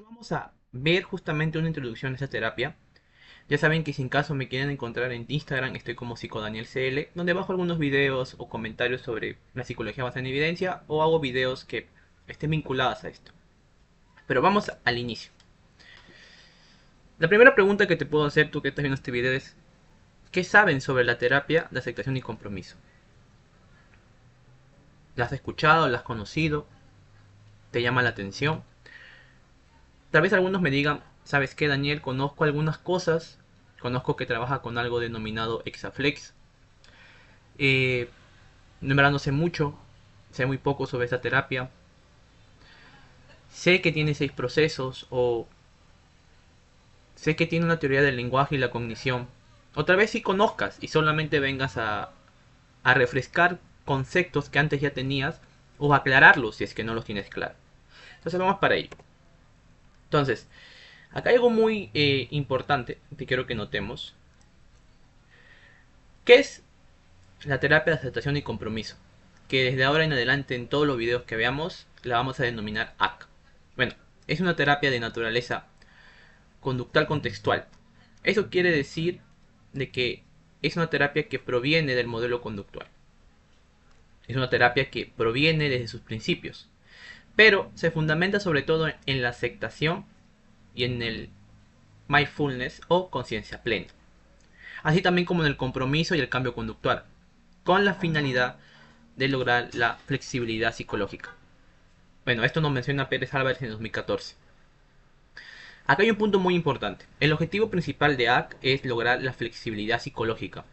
Ahora vamos a ver justamente una introducción a esta terapia. Ya saben que si en caso me quieren encontrar en Instagram, estoy como psicodanielcl, donde bajo algunos videos o comentarios sobre la psicología basada en evidencia o hago videos que estén vinculados a esto. Pero vamos al inicio. La primera pregunta que te puedo hacer, tú que estás viendo este video, es ¿qué saben sobre la terapia de aceptación y compromiso? ¿La has escuchado? ¿La has conocido? ¿Te llama la atención? Tal vez algunos me digan, ¿sabes qué, Daniel? Conozco algunas cosas. Conozco que trabaja con algo denominado Exaflex. En verdad no sé mucho. Sé muy poco sobre esta terapia. Sé que tiene 6 procesos o sé que tiene una teoría del lenguaje y la cognición. O tal vez sí conozcas y solamente vengas a refrescar conceptos que antes ya tenías o aclararlos si es que no los tienes claro. Entonces vamos para ello. Entonces, acá hay algo muy importante que quiero que notemos. ¿Qué es la terapia de aceptación y compromiso? Que desde ahora en adelante en todos los videos que veamos la vamos a denominar AC. Bueno, es una terapia de naturaleza conductual contextual. Eso quiere decir de que es una terapia que proviene del modelo conductual. Es una terapia que proviene desde sus principios, pero se fundamenta sobre todo en la aceptación y en el mindfulness o conciencia plena, así también como en el compromiso y el cambio conductual, con la finalidad de lograr la flexibilidad psicológica. Bueno, esto nos menciona Pérez Álvarez en 2014. Acá hay un punto muy importante. El objetivo principal de AC es lograr la flexibilidad psicológica.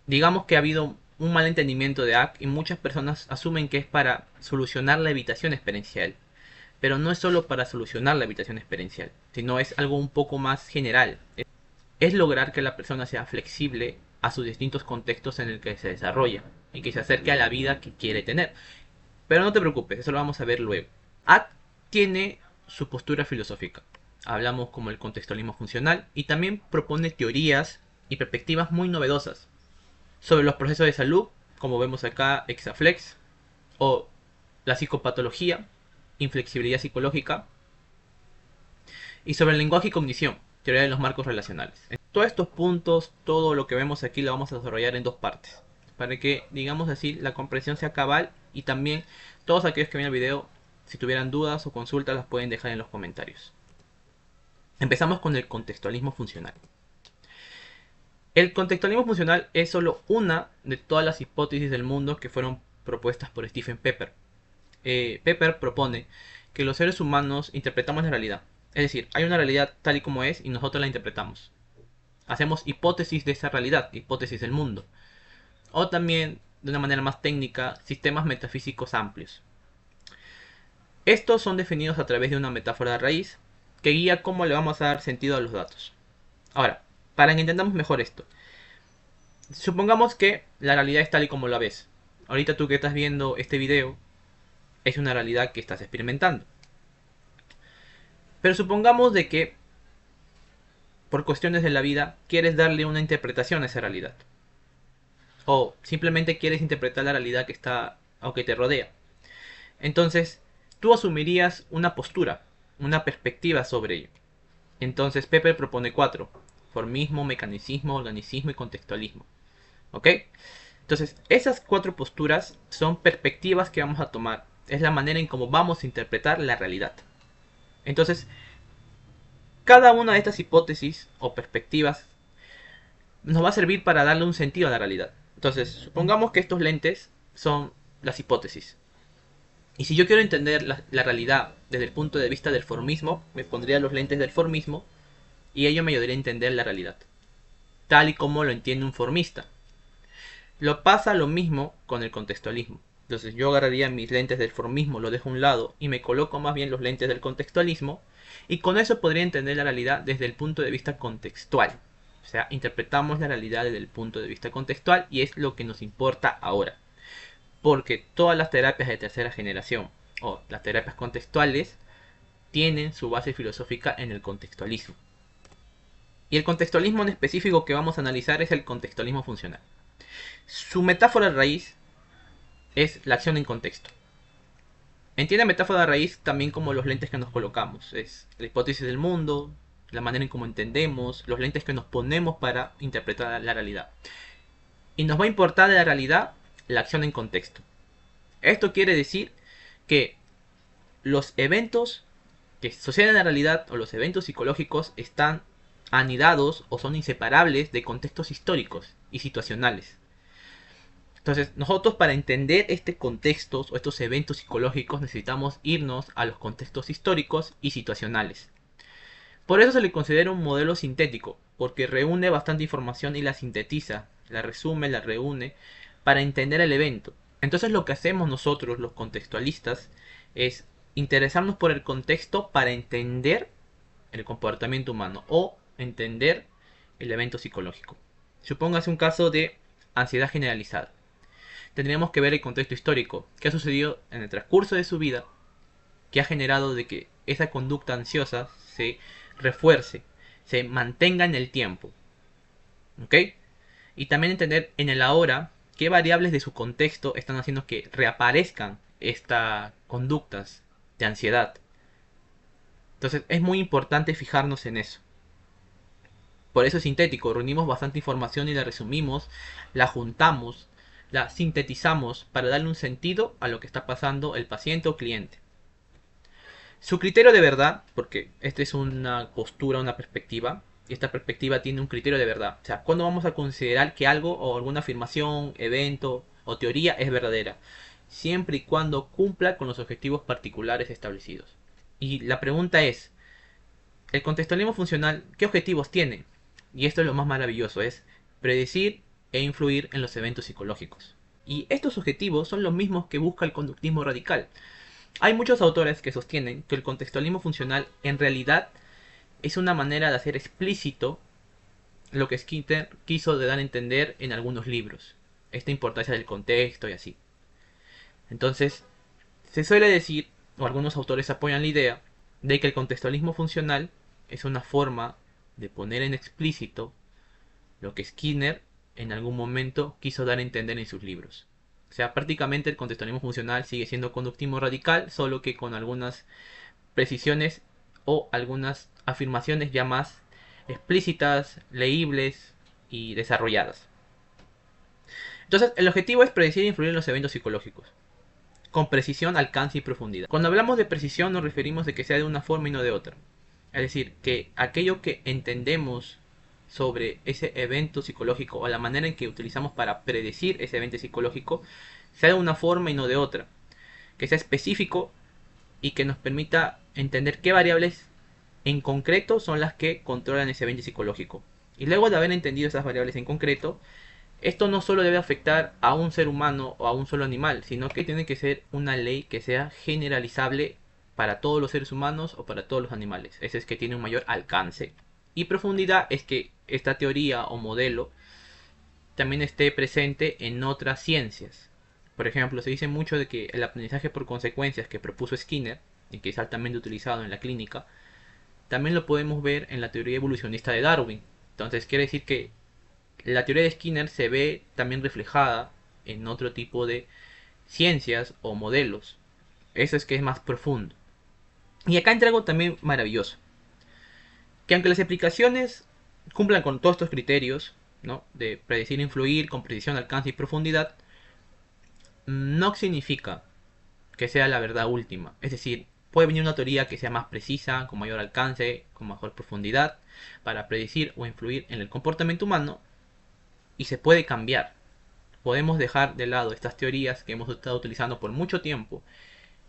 Digamos que ha habido un mal entendimiento de AC y muchas personas asumen que es para solucionar la evitación experiencial. Pero no es solo para solucionar la evitación experiencial, sino es algo un poco más general. Es lograr que la persona sea flexible a sus distintos contextos en el que se desarrolla y que se acerque a la vida que quiere tener. Pero no te preocupes, eso lo vamos a ver luego. ACT tiene su postura filosófica. Hablamos como el contextualismo funcional y también propone teorías y perspectivas muy novedosas sobre los procesos de salud, como vemos acá, Exaflex, o la psicopatología, inflexibilidad psicológica, y sobre el lenguaje y cognición, teoría de los marcos relacionales. Todos estos puntos, todo lo que vemos aquí lo vamos a desarrollar en dos partes, para que, digamos así, la comprensión sea cabal y también todos aquellos que ven el video, si tuvieran dudas o consultas, las pueden dejar en los comentarios. Empezamos con el contextualismo funcional. El contextualismo funcional es solo una de todas las hipótesis del mundo que fueron propuestas por Stephen Pepper. Pepper propone que los seres humanos interpretamos la realidad. Es decir, hay una realidad tal y como es y nosotros la interpretamos. Hacemos hipótesis de esa realidad, hipótesis del mundo. O también, de una manera más técnica, sistemas metafísicos amplios. Estos son definidos a través de una metáfora de raíz que guía cómo le vamos a dar sentido a los datos. Ahora, para que entendamos mejor esto, supongamos que la realidad es tal y como la ves. Ahorita tú que estás viendo este video es una realidad que estás experimentando. Pero supongamos de que por cuestiones de la vida quieres darle una interpretación a esa realidad. O simplemente quieres interpretar la realidad que está o que te rodea. Entonces, tú asumirías una postura, una perspectiva sobre ello. Entonces, Pepper propone 4: formismo, mecanicismo, organicismo y contextualismo. ¿Ok? Entonces, esas 4 posturas son perspectivas que vamos a tomar. Es la manera en cómo vamos a interpretar la realidad. Entonces, cada una de estas hipótesis o perspectivas nos va a servir para darle un sentido a la realidad. Entonces, supongamos que estos lentes son las hipótesis. Y si yo quiero entender la realidad desde el punto de vista del formismo, me pondría los lentes del formismo y ello me ayudaría a entender la realidad, tal y como lo entiende un formista. Lo pasa lo mismo con el contextualismo. Entonces yo agarraría mis lentes del formismo, lo dejo a un lado y me coloco más bien los lentes del contextualismo y con eso podría entender la realidad desde el punto de vista contextual. O sea, interpretamos la realidad desde el punto de vista contextual y es lo que nos importa ahora. Porque todas las terapias de tercera generación o las terapias contextuales tienen su base filosófica en el contextualismo. Y el contextualismo en específico que vamos a analizar es el contextualismo funcional. Su metáfora raíz es la acción en contexto. Entiende metáfora de raíz también como los lentes que nos colocamos. Es la hipótesis del mundo, la manera en cómo entendemos, los lentes que nos ponemos para interpretar la realidad. Y nos va a importar de la realidad la acción en contexto. Esto quiere decir que los eventos que suceden en la realidad o los eventos psicológicos están anidados o son inseparables de contextos históricos y situacionales. Entonces, nosotros para entender este contexto o estos eventos psicológicos necesitamos irnos a los contextos históricos y situacionales. Por eso se le considera un modelo sintético, porque reúne bastante información y la sintetiza, la resume, la reúne para entender el evento. Entonces lo que hacemos nosotros, los contextualistas, es interesarnos por el contexto para entender el comportamiento humano o entender el evento psicológico. Supóngase un caso de ansiedad generalizada. Tendríamos que ver el contexto histórico, qué ha sucedido en el transcurso de su vida, que ha generado de que esa conducta ansiosa se refuerce, se mantenga en el tiempo. ¿Ok? Y también entender en el ahora qué variables de su contexto están haciendo que reaparezcan estas conductas de ansiedad. Entonces es muy importante fijarnos en eso. Por eso es sintético, reunimos bastante información y la resumimos, la juntamos, la sintetizamos para darle un sentido a lo que está pasando el paciente o cliente. Su criterio de verdad, porque esta es una postura, una perspectiva, y esta perspectiva tiene un criterio de verdad. O sea, ¿cuándo vamos a considerar que algo o alguna afirmación, evento o teoría es verdadera? Siempre y cuando cumpla con los objetivos particulares establecidos. Y la pregunta es, ¿el contextualismo funcional qué objetivos tiene? Y esto es lo más maravilloso, es predecir e influir en los eventos psicológicos. Y estos objetivos son los mismos que busca el conductismo radical. Hay muchos autores que sostienen que el contextualismo funcional en realidad es una manera de hacer explícito lo que Skinner quiso de dar a entender en algunos libros. Esta importancia del contexto y así. Entonces, se suele decir, o algunos autores apoyan la idea, de que el contextualismo funcional es una forma de poner en explícito lo que Skinner en algún momento quiso dar a entender en sus libros. O sea, prácticamente el contextualismo funcional sigue siendo conductismo radical, solo que con algunas precisiones o algunas afirmaciones ya más explícitas, leíbles y desarrolladas. Entonces, el objetivo es predecir e influir en los eventos psicológicos, con precisión, alcance y profundidad. Cuando hablamos de precisión nos referimos de que sea de una forma y no de otra. Es decir, que aquello que entendemos sobre ese evento psicológico o la manera en que utilizamos para predecir ese evento psicológico sea de una forma y no de otra. Que sea específico y que nos permita entender qué variables en concreto son las que controlan ese evento psicológico. Y luego de haber entendido esas variables en concreto, esto no solo debe afectar a un ser humano o a un solo animal, sino que tiene que ser una ley que sea generalizable para todos los seres humanos o para todos los animales. Ese es que tiene un mayor alcance. Y profundidad es que esta teoría o modelo también esté presente en otras ciencias. Por ejemplo, se dice mucho de que el aprendizaje por consecuencias que propuso Skinner, y que es altamente utilizado en la clínica, también lo podemos ver en la teoría evolucionista de Darwin. Entonces quiere decir que la teoría de Skinner se ve también reflejada en otro tipo de ciencias o modelos. Eso es que es más profundo. Y acá entra algo también maravilloso. Que aunque las aplicaciones cumplan con todos estos criterios, ¿no? De predecir, influir, con precisión, alcance y profundidad, no significa que sea la verdad última. Es decir, puede venir una teoría que sea más precisa, con mayor alcance, con mejor profundidad, para predecir o influir en el comportamiento humano, y se puede cambiar. Podemos dejar de lado estas teorías que hemos estado utilizando por mucho tiempo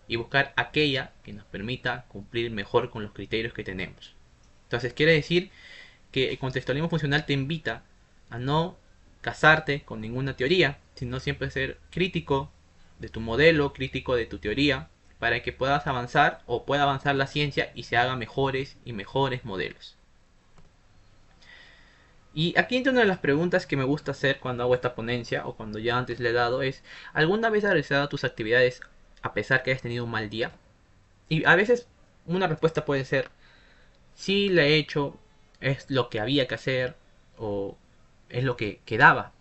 y buscar aquella que nos permita cumplir mejor con los criterios que tenemos. Entonces quiere decir que el contextualismo funcional te invita a no casarte con ninguna teoría, sino siempre ser crítico de tu modelo, crítico de tu teoría, para que puedas avanzar o pueda avanzar la ciencia y se haga mejores y mejores modelos. Y aquí entra una de las preguntas que me gusta hacer cuando hago esta ponencia o cuando ya antes le he dado es, ¿alguna vez has realizado tus actividades a pesar que hayas tenido un mal día? Y a veces una respuesta puede ser, sí la he hecho, es lo que había que hacer o es lo que quedaba.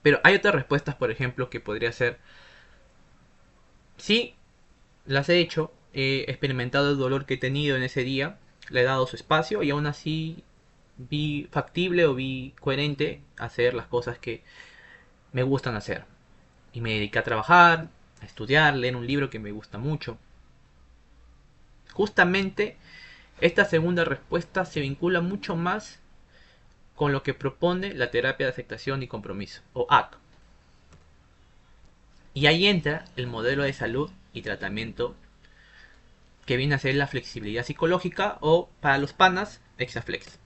Pero hay otras respuestas, por ejemplo, que podría ser, sí, las he hecho, he experimentado el dolor que he tenido en ese día, le he dado su espacio y aún así vi factible o vi coherente hacer las cosas que me gustan hacer. Y me dediqué a trabajar, a estudiar, leer un libro que me gusta mucho. Justamente esta segunda respuesta se vincula mucho más con lo que propone la terapia de aceptación y compromiso, o AC. Y ahí entra el modelo de salud y tratamiento que viene a ser la flexibilidad psicológica o, para los panas, Exaflex.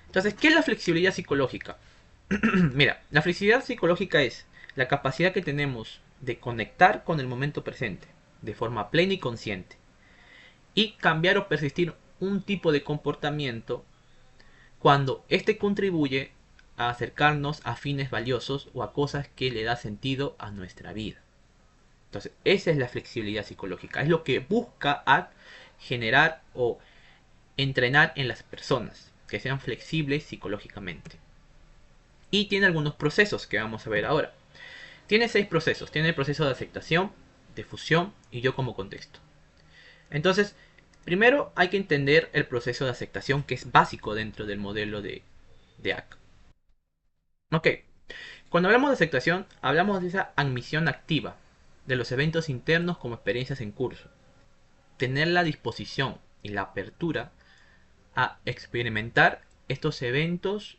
Entonces, ¿qué es la flexibilidad psicológica? Mira, la flexibilidad psicológica es la capacidad que tenemos de conectar con el momento presente de forma plena y consciente y cambiar o persistir un tipo de comportamiento cuando éste contribuye a acercarnos a fines valiosos o a cosas que le da sentido a nuestra vida. Entonces, esa es la flexibilidad psicológica, es lo que busca a generar o entrenar en las personas, que sean flexibles psicológicamente. Y tiene algunos procesos que vamos a ver ahora. Tiene 6 procesos. Tiene el proceso de aceptación, de fusión y yo como contexto. Entonces, primero hay que entender el proceso de aceptación, que es básico dentro del modelo de AC. Ok, cuando hablamos de aceptación, hablamos de esa admisión activa de los eventos internos como experiencias en curso. Tener la disposición y la apertura a experimentar estos eventos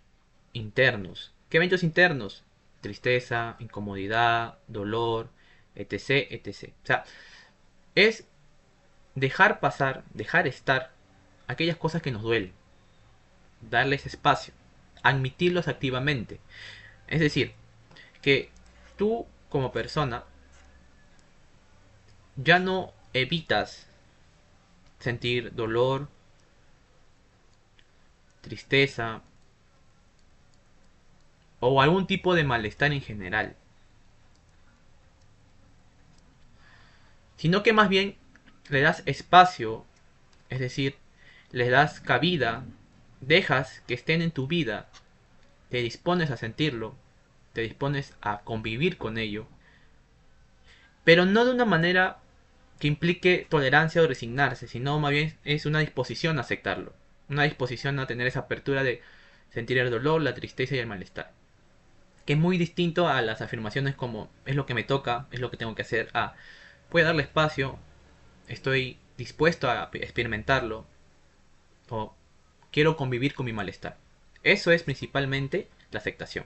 internos. ¿Qué eventos internos? Tristeza, incomodidad, dolor, etc, etc. O sea, es dejar pasar, dejar estar aquellas cosas que nos duelen, darles espacio, admitirlos activamente. Es decir, que tú como persona ya no evitas sentir dolor, tristeza o algún tipo de malestar en general, sino que más bien le das espacio, es decir, les das cabida, dejas que estén en tu vida, te dispones a sentirlo, te dispones a convivir con ello, pero no de una manera que implique tolerancia o resignarse, sino más bien es una disposición a aceptarlo, una disposición a tener esa apertura de sentir el dolor, la tristeza y el malestar, que es muy distinto a las afirmaciones como es lo que me toca, es lo que tengo que hacer, a voy a darle espacio, estoy dispuesto a experimentarlo o quiero convivir con mi malestar. Eso es principalmente la aceptación.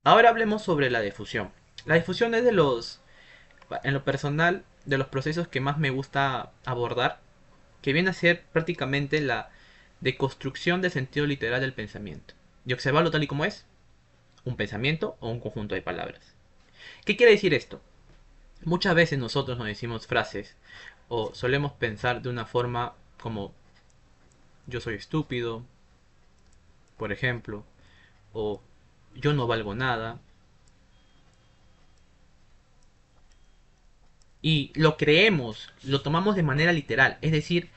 Ahora hablemos sobre la difusión. La difusión es en lo personal, de los procesos que más me gusta abordar, que viene a ser prácticamente la deconstrucción del sentido literal del pensamiento y observarlo tal y como es, un pensamiento o un conjunto de palabras. ¿Qué quiere decir esto? Muchas veces nosotros nos decimos frases o solemos pensar de una forma como yo soy estúpido, por ejemplo, o yo no valgo nada, y lo creemos, lo tomamos de manera literal, es decir,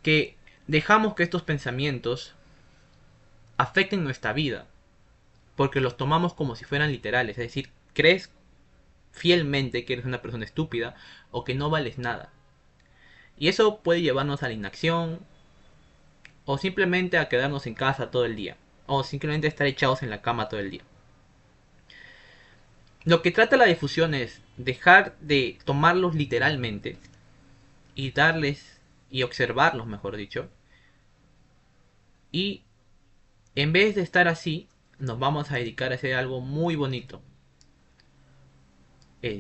que dejamos que estos pensamientos afecten nuestra vida, porque los tomamos como si fueran literales, es decir, crees fielmente que eres una persona estúpida o que no vales nada. Y eso puede llevarnos a la inacción o simplemente a quedarnos en casa todo el día, o simplemente estar echados en la cama todo el día. Lo que trata la difusión es dejar de tomarlos literalmente y darles y observarlos, mejor dicho, y en vez de estar así, nos vamos a dedicar a hacer algo muy bonito.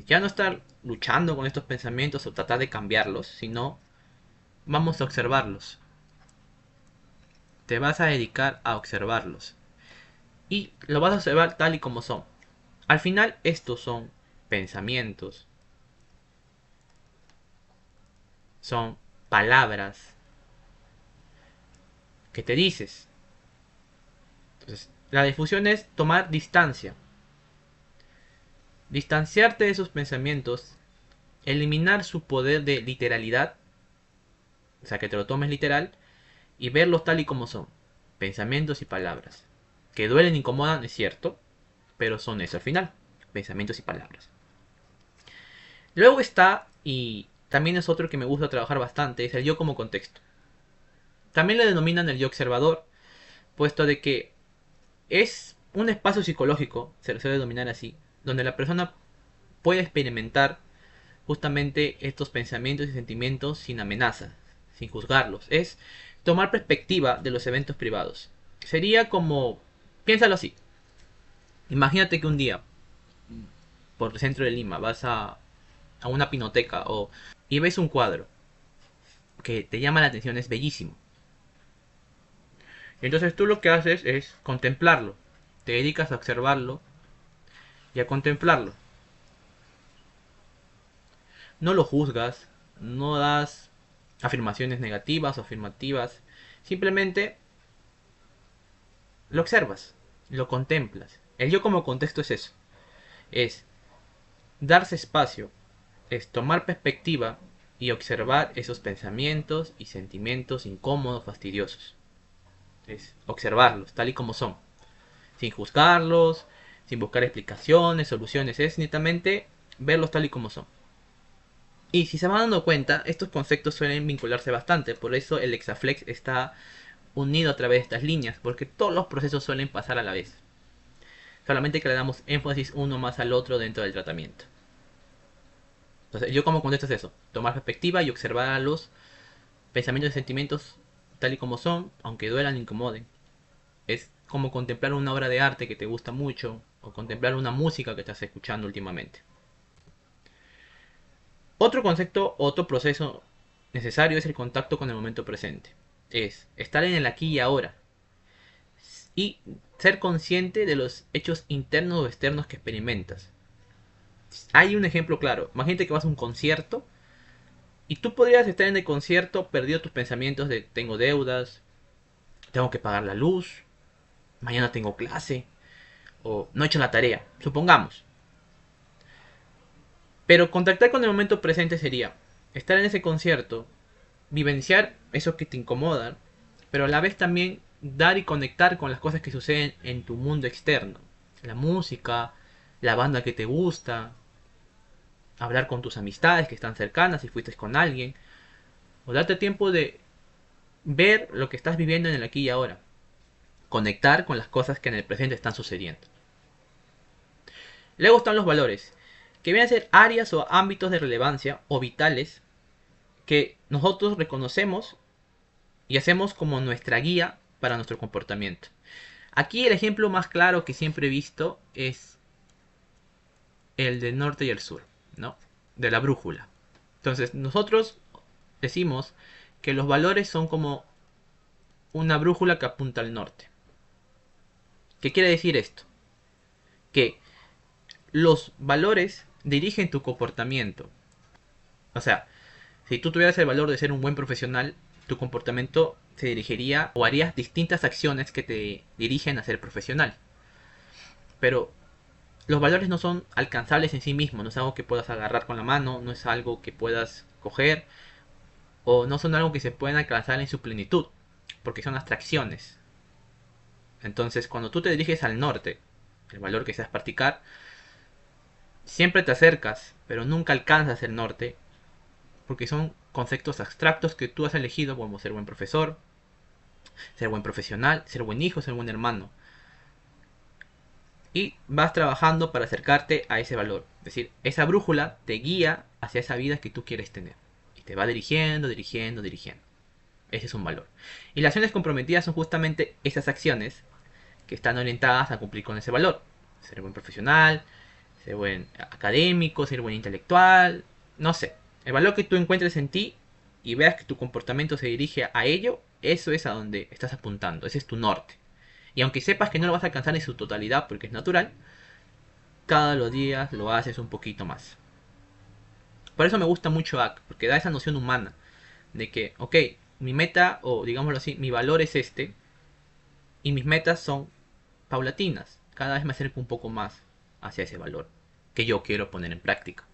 Ya no estar luchando con estos pensamientos o tratar de cambiarlos, sino vamos a observarlos. Te vas a dedicar a observarlos. Y lo vas a observar tal y como son. Al final estos son pensamientos, son palabras que te dices. Entonces, la difusión es tomar distancia. Distanciarte de esos pensamientos, eliminar su poder de literalidad, o sea, que te lo tomes literal, y verlos tal y como son. Pensamientos y palabras. Que duelen e incomodan, es cierto, pero son eso al final. Pensamientos y palabras. Luego está y también es otro que me gusta trabajar bastante, es el yo como contexto. También le denominan el yo observador, puesto de que es un espacio psicológico, se le suele denominar así, donde la persona puede experimentar justamente estos pensamientos y sentimientos sin amenazas, sin juzgarlos. Es tomar perspectiva de los eventos privados. Sería como, piénsalo así, imagínate que un día, por el centro de Lima, vas a una pinoteca y ves un cuadro que te llama la atención, es bellísimo. Entonces tú lo que haces es contemplarlo, te dedicas a observarlo y a contemplarlo. No lo juzgas, no das afirmaciones negativas o afirmativas, simplemente lo observas, lo contemplas. El yo como contexto es eso, es darse espacio, es tomar perspectiva y observar esos pensamientos y sentimientos incómodos, fastidiosos. Es observarlos tal y como son, sin juzgarlos, sin buscar explicaciones, soluciones, es netamente verlos tal y como son. Y si se van dando cuenta, estos conceptos suelen vincularse bastante, por eso el Exaflex está unido a través de estas líneas, porque todos los procesos suelen pasar a la vez. Solamente que le damos énfasis uno más al otro dentro del tratamiento. Entonces, yo como contesto es eso, tomar perspectiva y observar a los pensamientos y sentimientos tal y como son, aunque duelan e incomoden. Es como contemplar una obra de arte que te gusta mucho, o contemplar una música que estás escuchando últimamente. Otro concepto, otro proceso necesario es el contacto con el momento presente. Es estar en el aquí y ahora. Y ser consciente de los hechos internos o externos que experimentas. Hay un ejemplo claro. Imagínate que vas a un concierto y tú podrías estar en el concierto perdido tus pensamientos de tengo deudas, tengo que pagar la luz, mañana tengo clase o no he hecho la tarea, supongamos. Pero contactar con el momento presente sería estar en ese concierto, vivenciar eso que te incomoda, pero a la vez también dar y conectar con las cosas que suceden en tu mundo externo. La música, la banda que te gusta, hablar con tus amistades que están cercanas si fuiste con alguien, o darte tiempo de ver lo que estás viviendo en el aquí y ahora, conectar con las cosas que en el presente están sucediendo. Luego están los valores, que vienen a ser áreas o ámbitos de relevancia o vitales que nosotros reconocemos y hacemos como nuestra guía para nuestro comportamiento. Aquí el ejemplo más claro que siempre he visto es el del norte y el sur, ¿no? De la brújula. Entonces, nosotros decimos que los valores son como una brújula que apunta al norte. ¿Qué quiere decir esto? Que los valores dirigen tu comportamiento. O sea, si tú tuvieras el valor de ser un buen profesional, tu comportamiento se dirigiría o harías distintas acciones que te dirigen a ser profesional. Pero los valores no son alcanzables en sí mismos, no es algo que puedas agarrar con la mano, no es algo que puedas coger, o no son algo que se pueden alcanzar en su plenitud, porque son abstracciones. Entonces, cuando tú te diriges al norte, el valor que seas practicar, siempre te acercas, pero nunca alcanzas el norte, porque son conceptos abstractos que tú has elegido como ser buen profesor, ser buen profesional, ser buen hijo, ser buen hermano. Y vas trabajando para acercarte a ese valor. Es decir, esa brújula te guía hacia esa vida que tú quieres tener. Y te va dirigiendo, dirigiendo, dirigiendo. Ese es un valor. Y las acciones comprometidas son justamente esas acciones que están orientadas a cumplir con ese valor. Ser buen profesional, ser buen académico, ser buen intelectual, no sé. El valor que tú encuentres en ti y veas que tu comportamiento se dirige a ello, eso es a donde estás apuntando, ese es tu norte. Y aunque sepas que no lo vas a alcanzar en su totalidad porque es natural, cada los días lo haces un poquito más. Por eso me gusta mucho ACT, porque da esa noción humana de que, ok, mi meta, o digámoslo así, mi valor es este, y mis metas son paulatinas. Cada vez me acerco un poco más hacia ese valor que yo quiero poner en práctica.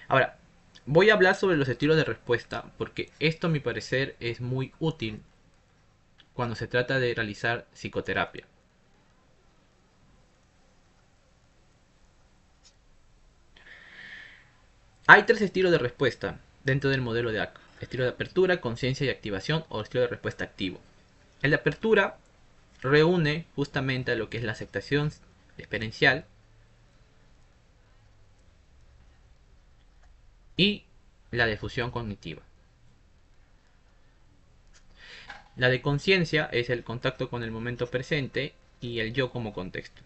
Ahora, voy a hablar sobre los estilos de respuesta porque esto a mi parecer es muy útil cuando se trata de realizar psicoterapia. Hay tres estilos de respuesta dentro del modelo de ACT. Estilo de apertura, conciencia y activación, o estilo de respuesta activo. El de apertura reúne justamente a lo que es la aceptación experiencial y la difusión cognitiva. La de conciencia es el contacto con el momento presente y el yo como contexto.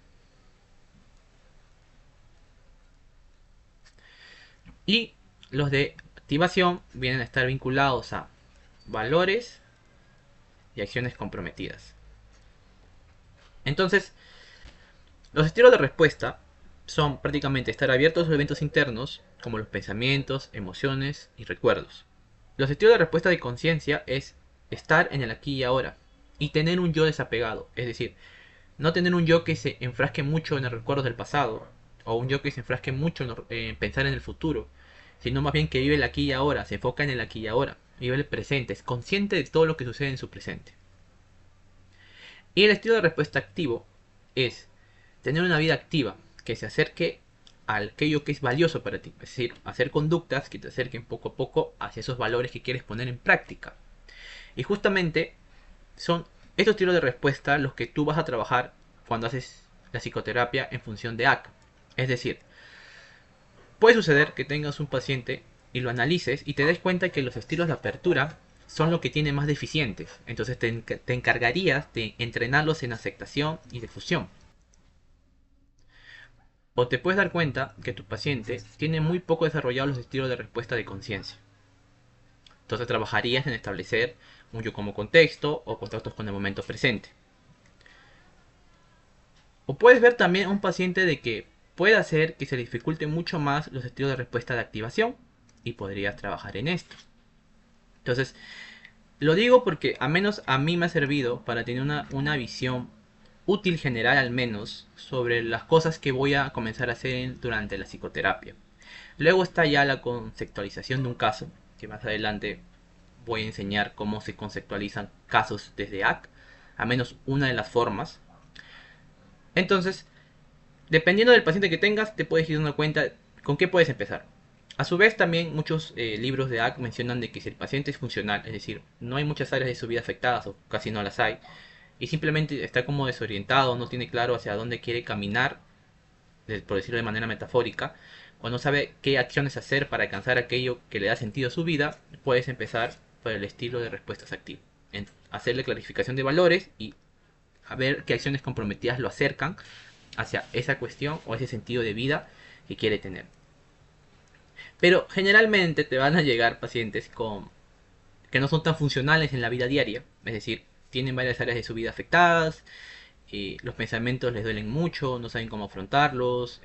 Y los de activación vienen a estar vinculados a valores y acciones comprometidas. Entonces, los estilos de respuesta son prácticamente estar abiertos a los eventos internos, como los pensamientos, emociones y recuerdos. Los estilos de respuesta de conciencia es estar en el aquí y ahora y tener un yo desapegado, es decir, no tener un yo que se enfrasque mucho en los recuerdos del pasado o un yo que se enfrasque mucho en pensar en el futuro, sino más bien que vive el aquí y ahora, se enfoca en el aquí y ahora, vive el presente, es consciente de todo lo que sucede en su presente. Y el estilo de respuesta activo es tener una vida activa que se acerque a aquello que es valioso para ti, es decir, hacer conductas que te acerquen poco a poco hacia esos valores que quieres poner en práctica. Y justamente son estos estilos de respuesta los que tú vas a trabajar cuando haces la psicoterapia en función de ACT. Es decir, puede suceder que tengas un paciente y lo analices y te des cuenta que los estilos de apertura son lo que tiene más deficientes. Entonces te encargarías de entrenarlos en aceptación y difusión. O te puedes dar cuenta que tu paciente tiene muy poco desarrollados los estilos de respuesta de conciencia. Entonces trabajarías en establecer un yo como contexto o contactos con el momento presente. O puedes ver también a un paciente de que puede hacer que se le dificulte mucho más los estilos de respuesta de activación y podrías trabajar en esto. Entonces, lo digo porque al menos a mí me ha servido para tener una visión útil general al menos sobre las cosas que voy a comenzar a hacer durante la psicoterapia. Luego está ya la conceptualización de un caso, que más adelante voy a enseñar cómo se conceptualizan casos desde ACT, a menos una de las formas. Entonces, dependiendo del paciente que tengas, te puedes ir dando cuenta con qué puedes empezar. A su vez, también muchos libros de ACT mencionan de que si el paciente es funcional, es decir, no hay muchas áreas de su vida afectadas o casi no las hay, y simplemente está como desorientado, no tiene claro hacia dónde quiere caminar, por decirlo de manera metafórica, o no sabe qué acciones hacer para alcanzar aquello que le da sentido a su vida, puedes empezar por el estilo de respuestas activas. Hacerle clarificación de valores y a ver qué acciones comprometidas lo acercan hacia esa cuestión o ese sentido de vida que quiere tener. Pero generalmente te van a llegar pacientes que no son tan funcionales en la vida diaria, es decir, tienen varias áreas de su vida afectadas, los pensamientos les duelen mucho, no saben cómo afrontarlos,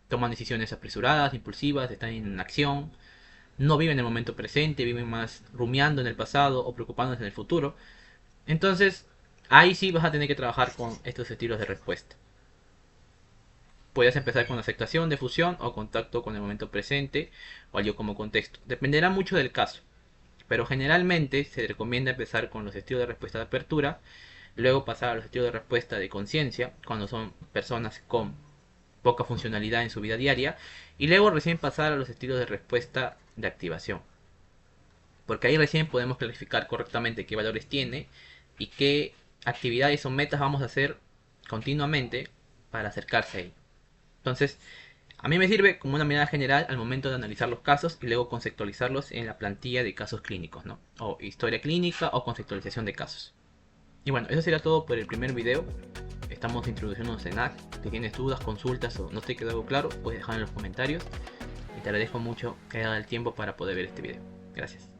toman decisiones apresuradas, impulsivas, están en acción, no viven el momento presente, viven más rumiando en el pasado o preocupándose en el futuro. Entonces, ahí sí vas a tener que trabajar con estos estilos de respuesta. Puedes empezar con aceptación, difusión o contacto con el momento presente o al yo como contexto. Dependerá mucho del caso, pero generalmente se recomienda empezar con los estilos de respuesta de apertura, luego pasar a los estilos de respuesta de conciencia cuando son personas con poca funcionalidad en su vida diaria, y luego recién pasar a los estilos de respuesta de activación, porque ahí recién podemos clasificar correctamente qué valores tiene y qué actividades o metas vamos a hacer continuamente para acercarse a ello. Entonces, a mí me sirve como una mirada general al momento de analizar los casos y luego conceptualizarlos en la plantilla de casos clínicos, ¿no? O historia clínica o conceptualización de casos. Y bueno, eso sería todo por el primer video. Estamos introduciéndonos en ACT. Si tienes dudas, consultas o no te quedó algo claro, puedes dejar en los comentarios. Y te agradezco mucho que haya dado el tiempo para poder ver este video. Gracias.